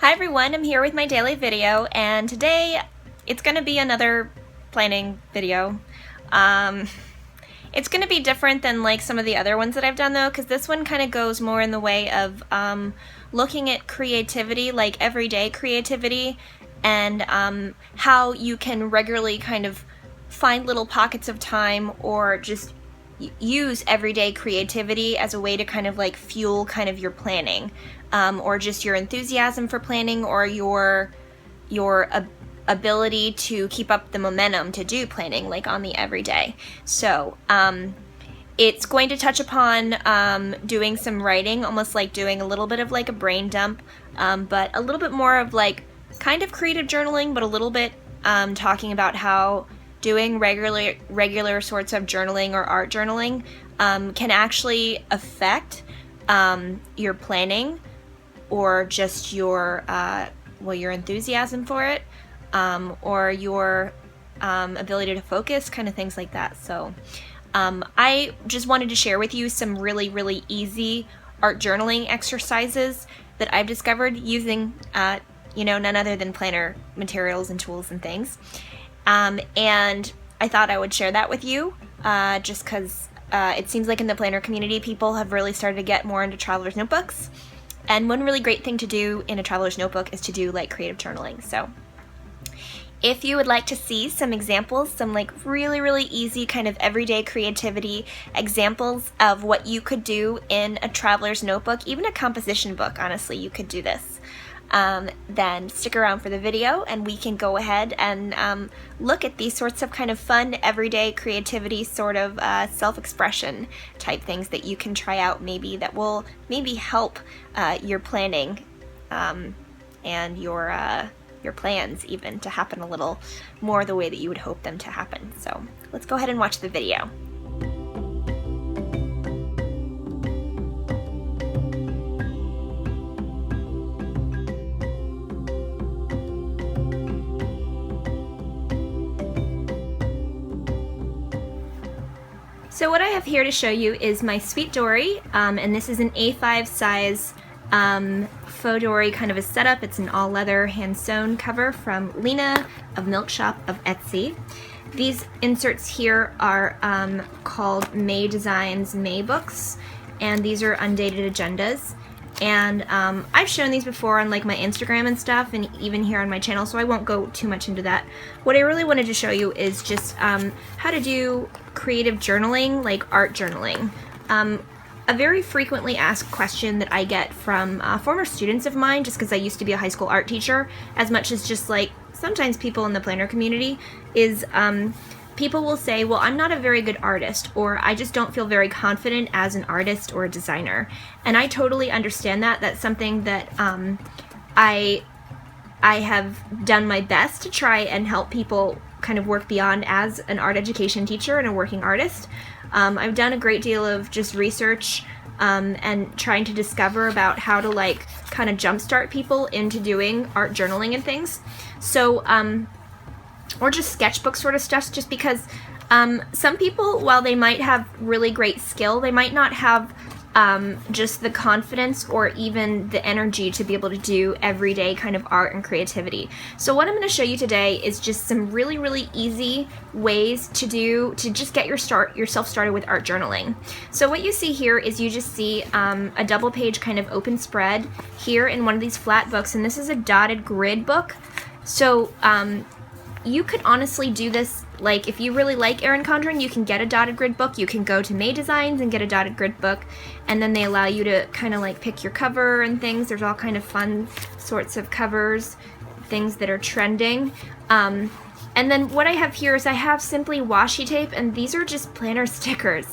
Hi everyone, I'm here with my daily video, and today it's going to be another planning video. It's going to be different than like some of the other ones that I've done though, because this one kind of goes more in the way of looking at creativity, like everyday creativity, and how you can regularly kind of find little pockets of time or just use everyday creativity as a way to kind of like fuel kind of your planning, or just your enthusiasm for planning, or your ability to keep up the momentum to do planning like on the everyday. So it's going to touch upon doing some writing, almost like doing a little bit of like a brain dump, but a little bit more of like kind of creative journaling, but a little bit talking about how doing regular sorts of journaling or art journaling can actually affect your planning, or just your your enthusiasm for it, or your ability to focus, kind of things like that. So I just wanted to share with you some really easy art journaling exercises that I've discovered using none other than planner materials and tools and things. And I thought I would share that with you, just because it seems like in the planner community, people have really started to get more into traveler's notebooks. And one really great thing to do in a traveler's notebook is to do like creative journaling. So if you would like to see some examples, some like really easy kind of everyday creativity examples of what you could do in a traveler's notebook, even a composition book, honestly, you could do this. Then stick around for the video and we can go ahead and look at these sorts of kind of fun everyday creativity sort of self-expression type things that you can try out, maybe that will maybe help your planning and your plans even to happen a little more the way that you would hope them to happen. So let's go ahead and watch the video. So what I have here to show you is my Sweet Dory, and this is an A5 size faux dory kind of a setup. It's an all leather hand sewn cover from Lena of Milk Shop of Etsy. These inserts here are called May Designs May Books, and these are undated agendas. And I've shown these before on like my Instagram and stuff, and even here on my channel, so I won't go too much into that. What I really wanted to show you is just how to do creative journaling, like art journaling. A very frequently asked question that I get from former students of mine, just because I used to be a high school art teacher, as much as just like sometimes people in the planner community, is people will say, well, I'm not a very good artist, or I just don't feel very confident as an artist or a designer. And I totally understand that. That's something that I have done my best to try and help people kind of work beyond as an art education teacher and a working artist. I've done a great deal of just research and trying to discover about how to like kind of jumpstart people into doing art journaling and things. So or just sketchbook sort of stuff, just because some people, while they might have really great skill, they might not have just the confidence or even the energy to be able to do everyday kind of art and creativity. So what I'm going to show you today is just some really easy ways to just get yourself started with art journaling. So what you see here is you just see a double page kind of open spread here in one of these flat books, and this is a dotted grid book. So you could honestly do this, like if you really like Erin Condren, you can get a dotted grid book. You can go to May Designs and get a dotted grid book, and then they allow you to kind of like pick your cover and things. There's all kind of fun sorts of covers, things that are trending. And then what I have here is I have simply washi tape, and these are just planner stickers.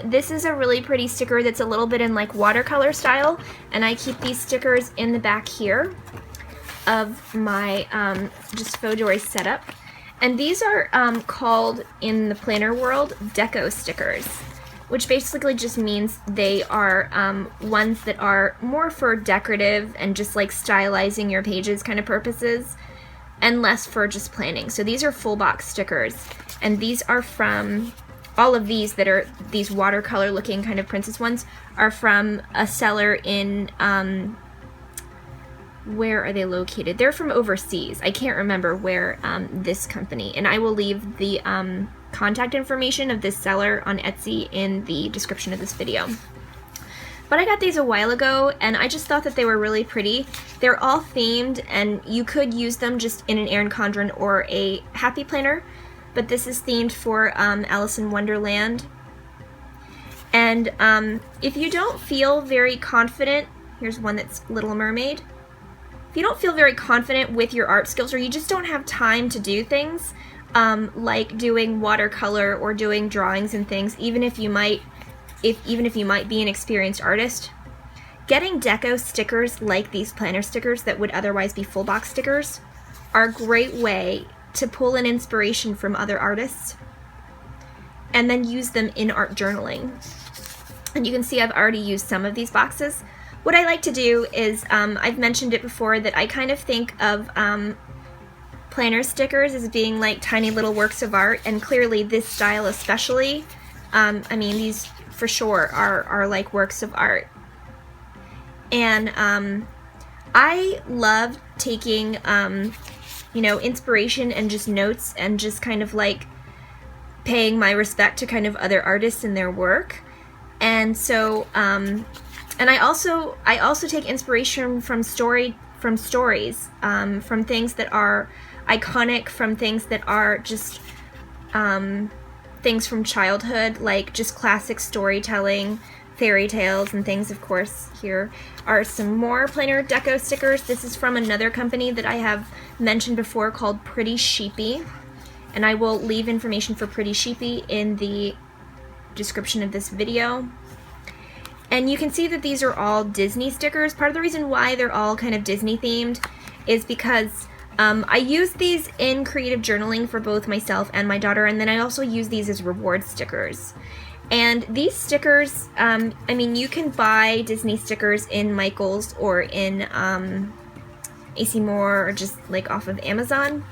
This is a really pretty sticker that's a little bit in like watercolor style, and I keep these stickers in the back here of my just faux dory setup. And these are called in the planner world deco stickers, which basically just means they are ones that are more for decorative and just like stylizing your pages kind of purposes, and less for just planning. So these are full box stickers, and these are from all of these that are these watercolor looking kind of princess ones are from a seller in where are they located? They're from overseas. I can't remember where this company, and I will leave the contact information of this seller on Etsy in the description of this video. But I got these a while ago, and I just thought that they were really pretty. They're all themed, and you could use them just in an Erin Condren or a Happy Planner, but this is themed for Alice in Wonderland. And if you don't feel very confident, here's one that's Little Mermaid. If you don't feel very confident with your art skills, or you just don't have time to do things, like doing watercolor or doing drawings and things, even if you might be an experienced artist, getting deco stickers like these planner stickers that would otherwise be full box stickers are a great way to pull in inspiration from other artists and then use them in art journaling. And you can see I've already used some of these boxes. What I like to do is, I've mentioned it before, that I kind of think of planner stickers as being like tiny little works of art, and clearly this style especially, I mean, these for sure are like works of art. And I love taking you know, inspiration and just notes and just kind of like paying my respect to kind of other artists and their work. And so and I also take inspiration from stories, from things that are iconic, from things that are just things from childhood, like just classic storytelling, fairy tales and things. Of course, here are some more planner deco stickers. This is from another company that I have mentioned before called Pretty Sheepy, and I will leave information for Pretty Sheepy in the description of this video. And you can see that these are all Disney stickers. Part of the reason why they're all kind of Disney themed is because I use these in creative journaling for both myself and my daughter, and then I also use these as reward stickers. And these stickers, I mean, you can buy Disney stickers in Michael's or in AC Moore, or just like off of Amazon.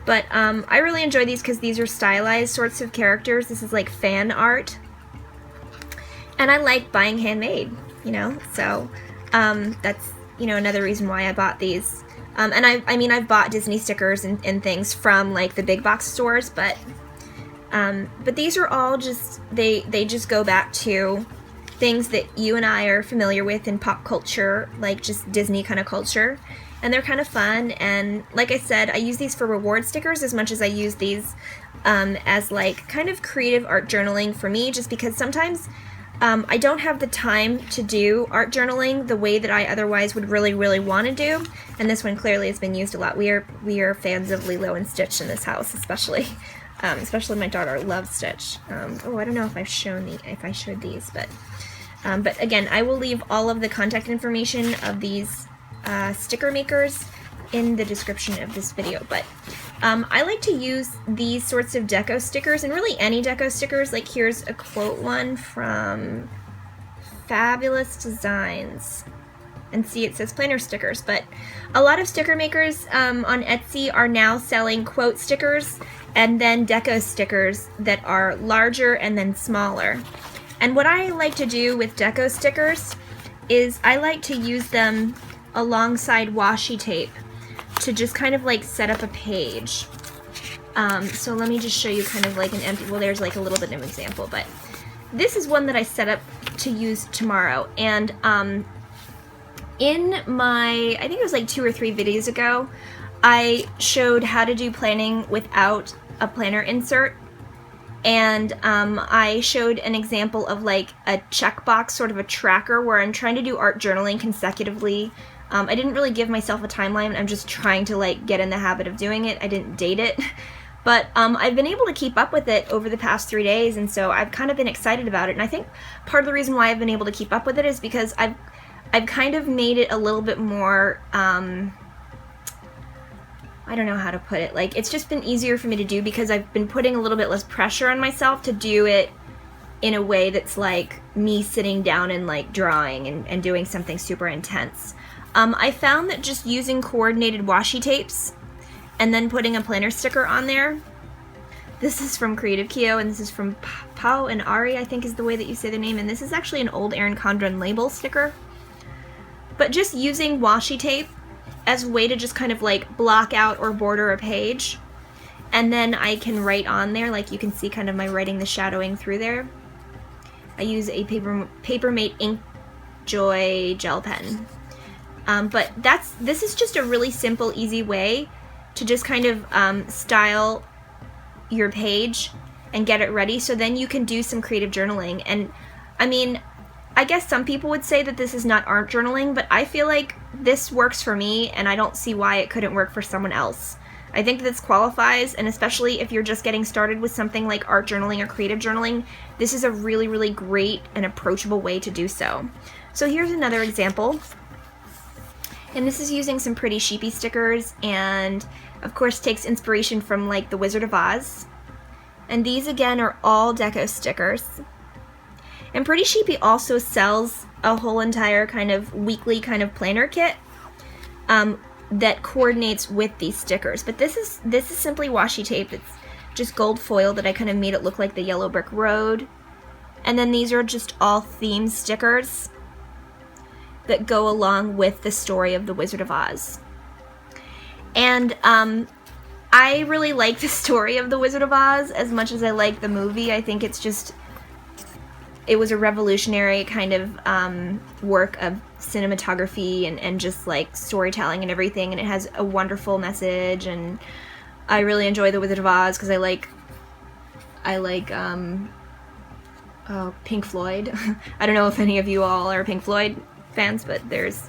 But I really enjoy these because these are stylized sorts of characters. This is like fan art. And I like buying handmade, you know, so that's, you know, another reason why I bought these. And I mean, I've bought Disney stickers and things from like the big box stores, but these are all just, they just go back to things that you and I are familiar with in pop culture, like just Disney kind of culture. And they're kind of fun, and like I said, I use these for reward stickers as much as I use these as like kind of creative art journaling for me, just because sometimes I don't have the time to do art journaling the way that I otherwise would really, really want to do. And this one clearly has been used a lot. We are fans of Lilo and Stitch in this house, especially my daughter loves Stitch. Oh, I don't know if I showed these, but again, I will leave all of the contact information of these sticker makers in the description of this video. But I like to use these sorts of deco stickers, and really any deco stickers. Like here's a quote one from Fabulous Designs, and see, it says planner stickers, but a lot of sticker makers on Etsy are now selling quote stickers and then deco stickers that are larger and then smaller. And what I like to do with deco stickers is I like to use them alongside washi tape to just kind of like set up a page. So let me just show you kind of like an empty, well, there's like a little bit of an example, but this is one that I set up to use tomorrow. And in my, I think it was like 2 or 3 videos ago, I showed how to do planning without a planner insert. And I showed an example of like a checkbox, sort of a tracker, where I'm trying to do art journaling consecutively. I didn't really give myself a timeline. I'm just trying to like get in the habit of doing it. I didn't date it. But I've been able to keep up with it over the past 3 days, and so I've kind of been excited about it. And I think part of the reason why I've been able to keep up with it is because I've kind of made it a little bit more, I don't know how to put it. Like, it's just been easier for me to do because I've been putting a little bit less pressure on myself to do it in a way that's like me sitting down and like drawing and doing something super intense. I found that just using coordinated washi tapes and then putting a planner sticker on there. This is from Creative Keo, and this is from Pau and Ari, I think is the way that you say the name. And this is actually an old Erin Condren label sticker. But just using washi tape as a way to just kind of like block out or border a page. And then I can write on there, like you can see kind of my writing, the shadowing through there. I use a Papermate Ink Joy gel pen. But this is just a really simple, easy way to just kind of style your page and get it ready, so then you can do some creative journaling. And I mean, I guess some people would say that this is not art journaling, but I feel like this works for me, and I don't see why it couldn't work for someone else. I think this qualifies, and especially if you're just getting started with something like art journaling or creative journaling, this is a really, really great and approachable way to do so. So here's another example. And this is using some pretty sheepy stickers, and of course takes inspiration from like the Wizard of Oz. And these again are all deco stickers. And Pretty Sheepy also sells a whole entire kind of weekly kind of planner kit that coordinates with these stickers. But this is simply washi tape. It's just gold foil that I kind of made it look like the Yellow Brick Road. And then these are just all theme stickers that go along with the story of the Wizard of Oz. And I really like the story of the Wizard of Oz as much as I like the movie. I think it's just, it was a revolutionary kind of work of cinematography and just like storytelling and everything, and it has a wonderful message, and I really enjoy the Wizard of Oz because I like Pink Floyd. I don't know if any of you all are Pink Floyd fans, but there's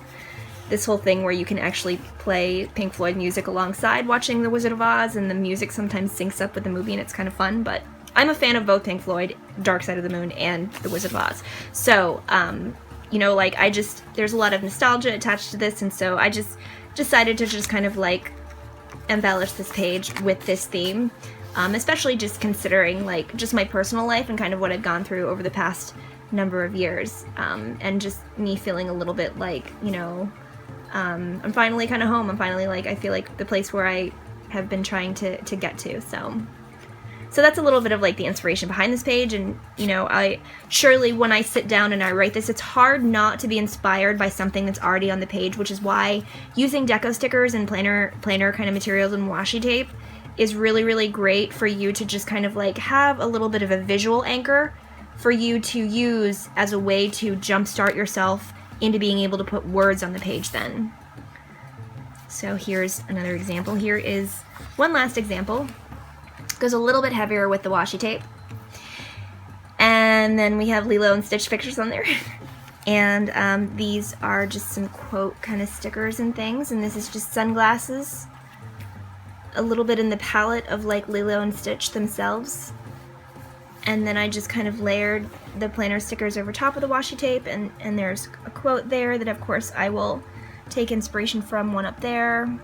this whole thing where you can actually play Pink Floyd music alongside watching The Wizard of Oz, and the music sometimes syncs up with the movie, and it's kind of fun. But I'm a fan of both Pink Floyd, Dark Side of the Moon, and The Wizard of Oz. So, you know, like, there's a lot of nostalgia attached to this, and so I just decided to just kind of, like, embellish this page with this theme, especially just considering, like, just my personal life and kind of what I've gone through over the past number of years, and just me feeling a little bit like, you know, I'm finally kind of home. I'm finally, like, I feel like the place where I have been trying to get to, So that's a little bit of like the inspiration behind this page. And you know, surely when I sit down and I write this, it's hard not to be inspired by something that's already on the page, which is why using deco stickers and planner kind of materials and washi tape is really, really great for you to just kind of like have a little bit of a visual anchor for you to use as a way to jumpstart yourself into being able to put words on the page then. So here's another example. Here is one last example. Goes a little bit heavier with the washi tape. And then we have Lilo and Stitch pictures on there. And these are just some quote kind of stickers and things. And this is just sunglasses. A little bit in the palette of like Lilo and Stitch themselves. And then I just kind of layered the planner stickers over top of the washi tape. And there's a quote there that of course I will take inspiration from, one up there.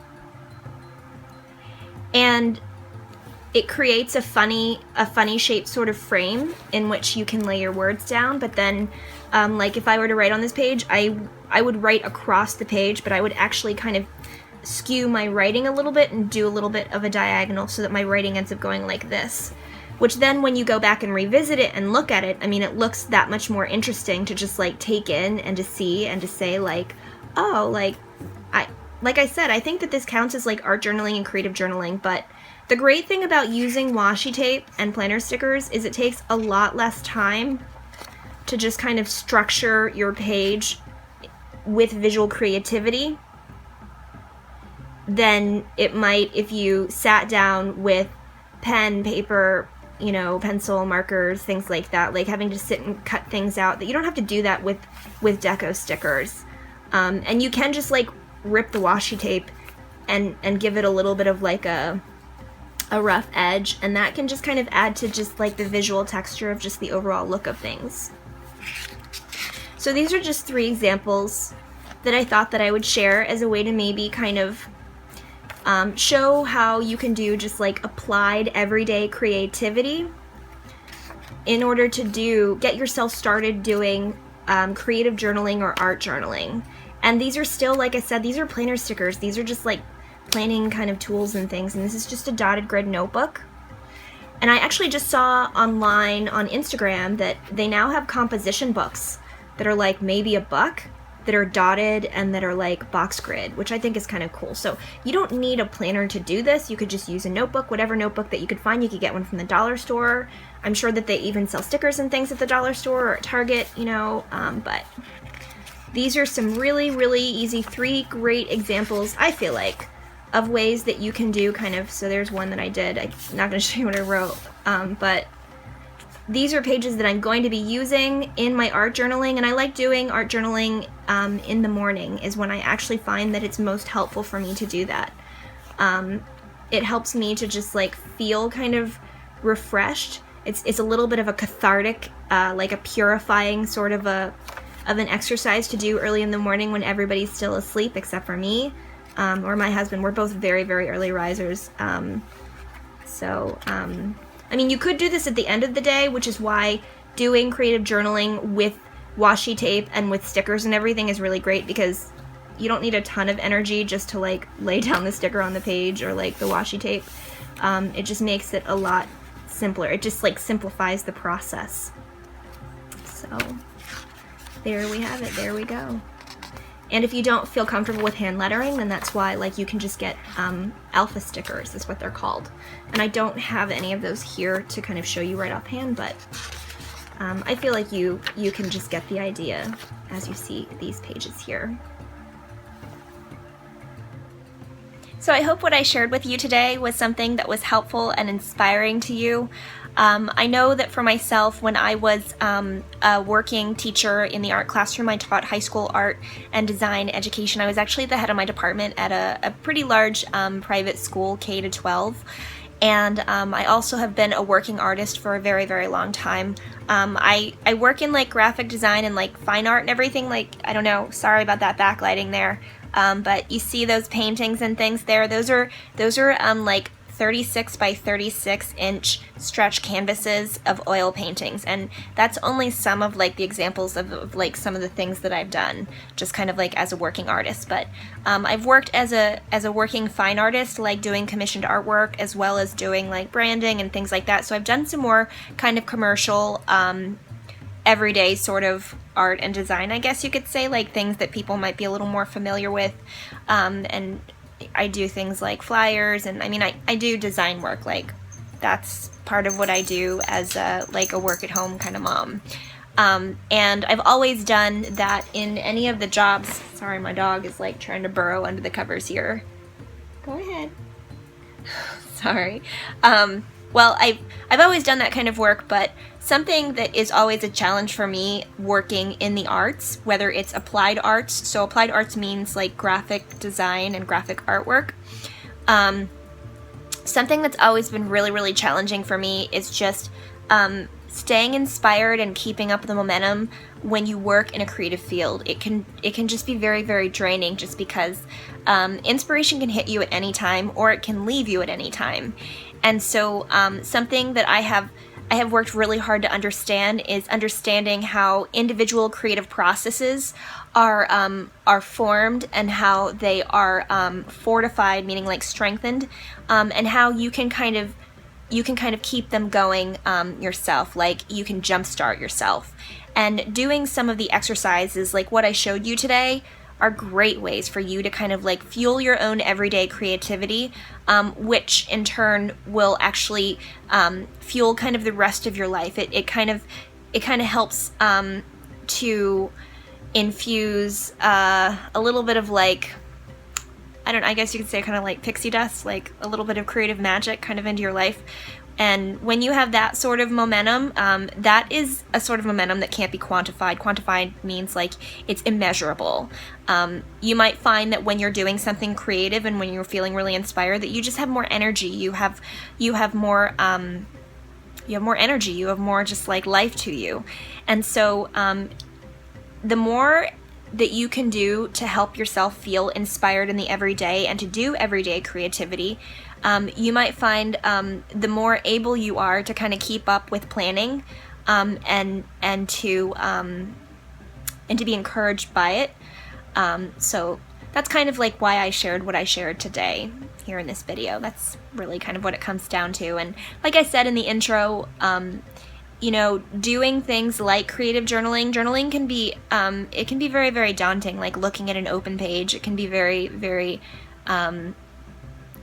And it creates a funny shaped sort of frame in which you can lay your words down. But then, like if I were to write on this page, I would write across the page, but I would actually kind of skew my writing a little bit and do a little bit of a diagonal so that my writing ends up going like this. Which then when you go back and revisit it and look at it, I mean, it looks that much more interesting to just like take in and to see and to say like, oh, like I said, I think that this counts as like art journaling and creative journaling, but the great thing about using washi tape and planner stickers is it takes a lot less time to just kind of structure your page with visual creativity than it might if you sat down with pen, paper, you know, pencil, markers, things like that, like having to sit and cut things out. That you don't have to do that with deco stickers. And you can just like rip the washi tape and give it a little bit of like a rough edge, and that can just kind of add to just like the visual texture of just the overall look of things. So these are just 3 examples that I thought that I would share as a way to maybe kind of show how you can do just like applied everyday creativity in order to get yourself started doing creative journaling or art journaling. And these are still, like I said, these are planner stickers. These are just like planning kind of tools and things, and this is just a dotted grid notebook. And I actually just saw online on Instagram that they now have composition books that are like maybe $1, that are dotted and that are like box grid, which I think is kind of cool. So you don't need a planner to do this. You could just use a notebook, whatever notebook that you could find. You could get one from the dollar store. I'm sure that they even sell stickers and things at the dollar store or at Target, you know, but these are some really, really easy, 3 great examples, I feel like, of ways that you can do kind of, so there's one that I did. I'm not going to show you what I wrote, but these are pages that I'm going to be using in my art journaling, and I like doing art journaling in the morning is when I actually find that it's most helpful for me to do that. It helps me to just like feel kind of refreshed. It's a little bit of a cathartic, like a purifying sort of an exercise to do early in the morning when everybody's still asleep except for me or my husband. We're both very, very early risers. I mean, you could do this at the end of the day, which is why doing creative journaling with washi tape and with stickers and everything is really great, because you don't need a ton of energy just to like lay down the sticker on the page or like the washi tape. It just makes it a lot simpler. It just like simplifies the process. So there we have it. There we go. And if you don't feel comfortable with hand lettering, then that's why like you can just get alpha stickers is what they're called. And I don't have any of those here to kind of show you right offhand, but I feel like you can just get the idea as you see these pages here. So I hope what I shared with you today was something that was helpful and inspiring to you. I know that for myself, when I was a working teacher in the art classroom, I taught high school art and design education. I was actually the head of my department at a pretty large private school, K-12. And I also have been a working artist for a very, very long time. I work in like graphic design and like fine art and everything. Like, I don't know, sorry about that backlighting there. But you see those paintings and things there. Those are like 36 by 36 inch stretch canvases of oil paintings, and that's only some of like the examples of like some of the things that I've done just kind of like as a working artist. But I've worked as a working fine artist, like doing commissioned artwork as well as doing like branding and things like that. So I've done some more kind of commercial everyday sort of art and design, I guess you could say, like things that people might be a little more familiar with. And I do things like flyers, and I mean I do design work, like that's part of what I do as a work at home kind of mom. And I've always done that in any of the jobs. Sorry, my dog is like trying to burrow under the covers here. Go ahead. Sorry. Well, I've always done that kind of work, but something that is always a challenge for me working in the arts, whether it's applied arts, so applied arts means like graphic design and graphic artwork. Something that's always been really, really challenging for me is just staying inspired and keeping up the momentum when you work in a creative field. It can just be very, very draining, just because inspiration can hit you at any time, or it can leave you at any time. And so something that I have worked really hard to understand is understanding how individual creative processes are formed, and how they are fortified, meaning like strengthened, and how you can kind of keep them going yourself. Like you can jumpstart yourself. And doing some of the exercises like what I showed you today are great ways for you to kind of like fuel your own everyday creativity, which in turn will actually fuel kind of the rest of your life. It kind of helps to infuse a little bit of like, I don't know, I guess you could say kind of like pixie dust, like a little bit of creative magic kind of into your life. And when you have that sort of momentum, that is a sort of momentum that can't be quantified. Quantified means like it's immeasurable. You might find that when you're doing something creative and when you're feeling really inspired, that you just have more energy. You have more energy. You have more just like life to you. And so the more that you can do to help yourself feel inspired in the everyday and to do everyday creativity, you might find the more able you are to kind of keep up with planning, and to be encouraged by it. So that's kind of like why I shared what I shared today here in this video. That's really kind of what it comes down to. And like I said in the intro, you know, doing things like creative journaling. Journaling can be, it can be very, very daunting, like looking at an open page. It can be very, very,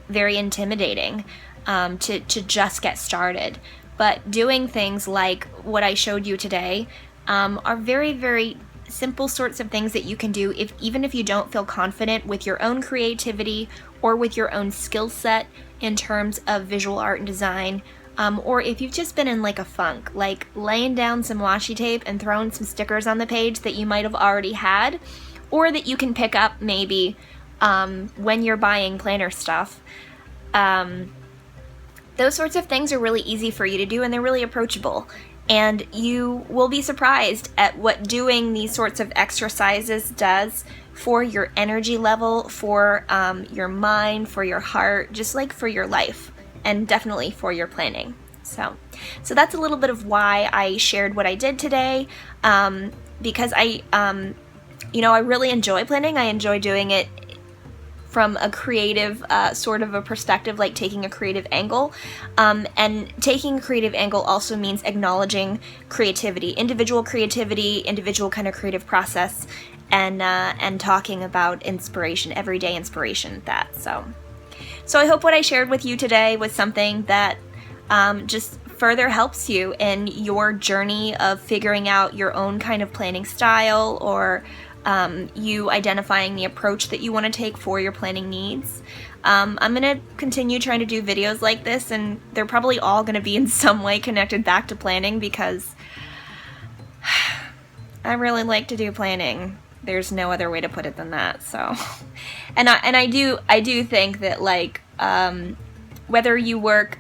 very intimidating to just get started. But doing things like what I showed you today are very, very simple sorts of things that you can do even if you don't feel confident with your own creativity or with your own skill set in terms of visual art and design, or if you've just been in like a funk, like laying down some washi tape and throwing some stickers on the page that you might have already had, or that you can pick up maybe when you're buying planner stuff. Those sorts of things are really easy for you to do, and they're really approachable. And you will be surprised at what doing these sorts of exercises does for your energy level, for your mind, for your heart, just like for your life, and definitely for your planning. So that's a little bit of why I shared what I did today, because I really enjoy planning. I enjoy doing it from a creative sort of a perspective, like taking a creative angle. And taking a creative angle also means acknowledging creativity, individual kind of creative process, and talking about inspiration, everyday inspiration, So I hope what I shared with you today was something that just further helps you in your journey of figuring out your own kind of planning style, or you identifying the approach that you want to take for your planning needs. I'm going to continue trying to do videos like this, and they're probably all going to be in some way connected back to planning, because I really like to do planning. There's no other way to put it than that. So, and I do think that, like, whether you work,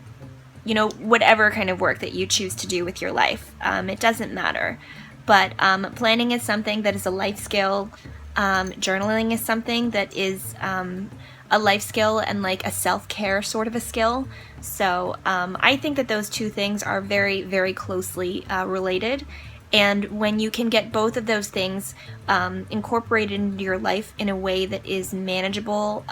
you know, whatever kind of work that you choose to do with your life, it doesn't matter. But planning is something that is a life skill. Journaling is something that is a life skill and like a self-care sort of a skill. So I think that those two things are very, very closely related. And when you can get both of those things incorporated into your life in a way that is manageable,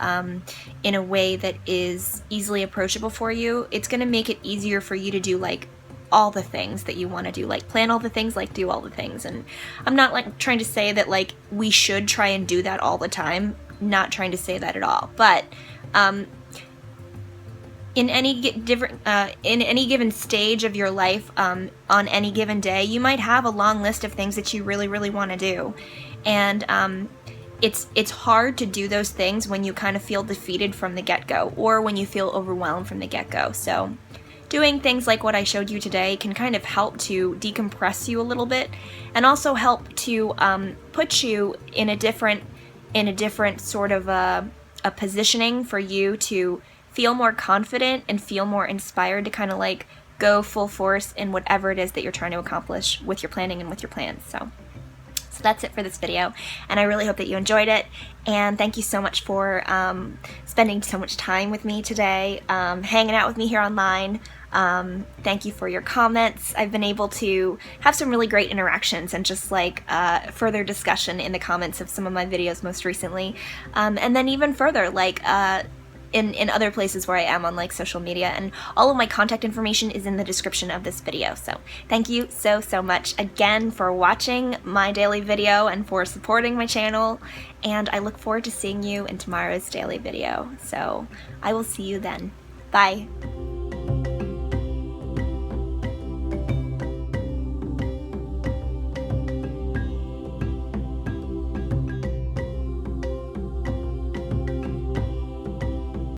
in a way that is easily approachable for you, it's going to make it easier for you to do like all the things that you want to do, like plan all the things, like do all the things. And I'm not like trying to say that like we should try and do that all the time, not trying to say that at all, but in any given stage of your life, on any given day, you might have a long list of things that you really, really want to do. And it's hard to do those things when you kind of feel defeated from the get-go, or when you feel overwhelmed from the get-go. So doing things like what I showed you today can kind of help to decompress you a little bit, and also help to put you in a different sort of a positioning for you to feel more confident and feel more inspired to kind of like go full force in whatever it is that you're trying to accomplish with your planning and with your plans. So that's it for this video, and I really hope that you enjoyed it, and thank you so much for spending so much time with me today, hanging out with me here online. Thank you for your comments. I've been able to have some really great interactions and just like further discussion in the comments of some of my videos most recently, and then even further like in other places where I am on like social media, and all of my contact information is in the description of this video. So thank you so much again for watching my daily video and for supporting my channel, and I look forward to seeing you in tomorrow's daily video. So I will see you then. Bye.